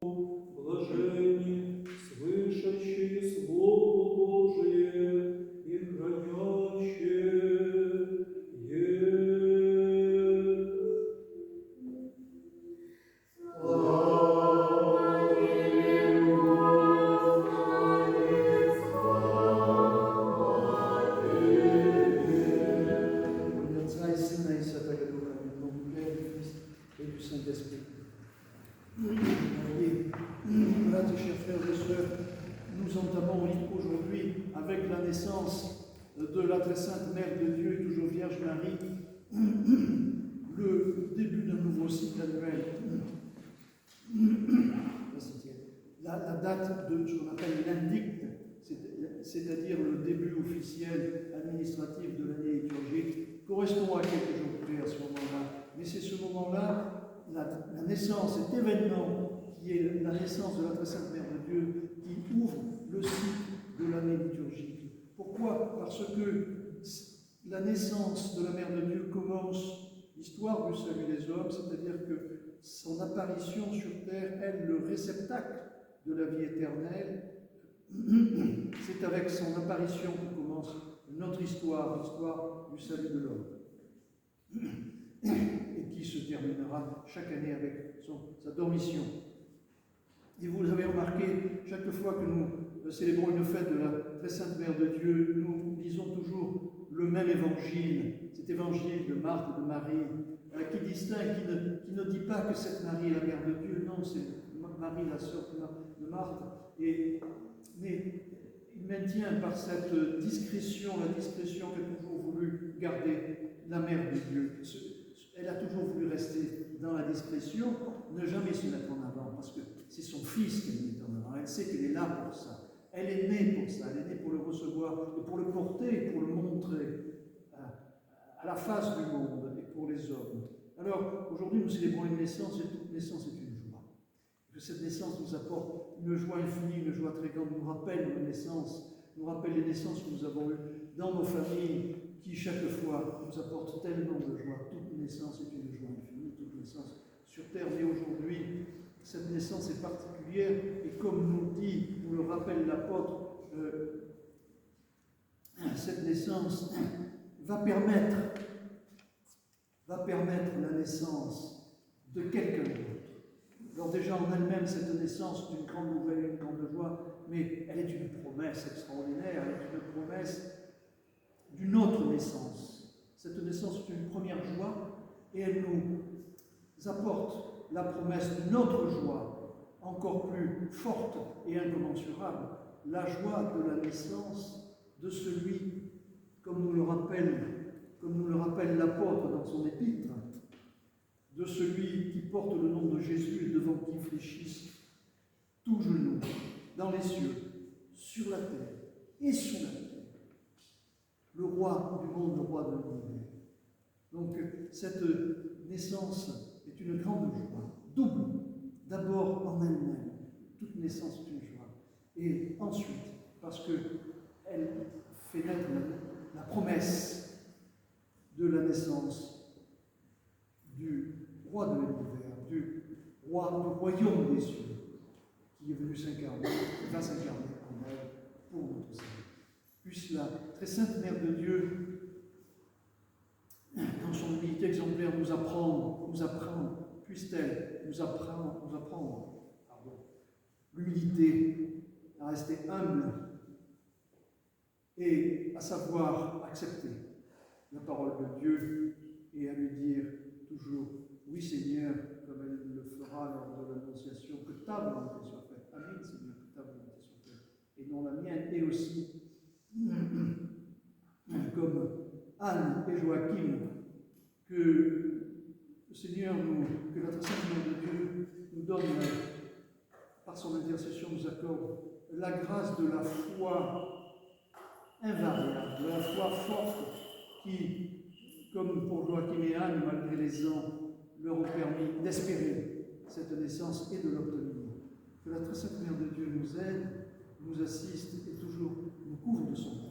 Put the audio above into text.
блаженни, слышащие Слово Божие и хранящие Saint-Esprit. Voilà, chers frères et sœurs, nous entamons aujourd'hui, avec la naissance de la très sainte Mère de Dieu, toujours Vierge Marie, le début d'un nouveau cycle annuel. La date de ce qu'on appelle l'indicte, c'est-à-dire le début officiel administratif de l'année liturgique, correspond à quelques jours près à ce moment-là. Mais c'est ce moment-là, la naissance, cet événement qui est la naissance de la très sainte Mère de Dieu, qui ouvre le cycle de l'année liturgique. Pourquoi? Parce que la naissance de la Mère de Dieu commence l'histoire du salut des hommes, c'est-à-dire que son apparition sur terre est le réceptacle de la vie éternelle. C'est avec son apparition que commence notre histoire, l'histoire du salut de l'homme, et qui se terminera chaque année avec sa dormition. Et vous avez remarqué, chaque fois que nous célébrons une fête de la très sainte Mère de Dieu, nous lisons toujours le même évangile, cet évangile de Marthe et de Marie, qui distingue, qui ne dit pas que cette Marie est la Mère de Dieu, non, c'est Marie, la sœur de Marthe, mais il maintient par cette discrétion, la discrétion qu'a toujours voulu garder la Mère de Dieu. Elle a toujours voulu rester dans la discrétion, ne jamais se mettre en avant, parce que c'est son Fils qu'elle met en avant. Elle sait qu'elle est là pour ça. Elle est née pour ça. Elle est née pour le recevoir, et pour le porter, pour le montrer à la face du monde et pour les hommes. Alors, aujourd'hui, nous célébrons une naissance, et toute naissance est une joie. Que cette naissance nous apporte une joie infinie, une joie très grande, nous rappelle nos naissances, nous rappelle les naissances que nous avons eues dans nos familles, qui chaque fois nous apportent tellement de joie. Toute naissance est une joie infinie, toute naissance sur terre. Mais aujourd'hui, cette naissance est particulière, et comme nous le rappelle l'apôtre, cette naissance va permettre la naissance de quelqu'un d'autre. Alors déjà en elle-même, cette naissance est une grande nouvelle, une grande joie, mais elle est une promesse extraordinaire, elle est une promesse d'une autre naissance. Cette naissance est une première joie, et elle nous apporte la promesse d'une autre joie, encore plus forte et incommensurable, la joie de la naissance de celui, comme nous le rappelle l'apôtre dans son épître, de celui qui porte le nom de Jésus et devant qui fléchissent tout genou, dans les cieux, sur la terre et sous la terre. Le roi du monde, le roi de l'univers. Donc, cette naissance est une grande joie, double. D'abord en elle-même, toute naissance est une joie. Et ensuite, parce qu'elle fait naître la promesse de la naissance du roi de l'univers, du royaume des cieux, qui est venu s'incarner, qui va s'incarner en elle pour notre salut. Puisse la très sainte Mère de Dieu, dans son humilité exemplaire, nous apprendre, puisse-t-elle nous apprendre l'humilité, à rester humble et à savoir accepter la parole de Dieu et à lui dire toujours « Oui Seigneur », comme elle le fera lors de l'annonciation, que ta volonté soit faite. Amen Seigneur, que ta volonté soit faite, et non la mienne. Et aussi, comme Anne et Joachim, que le Seigneur que la très sainte Mère de Dieu nous donne, par son intercession, nous accorde la grâce de la foi invariable, de la foi forte qui, comme pour Joachim et Anne, malgré les ans, leur ont permis d'espérer cette naissance et de l'obtenir. Que la très sainte Mère de Dieu nous aide, nous assiste et toujours nous couvre de son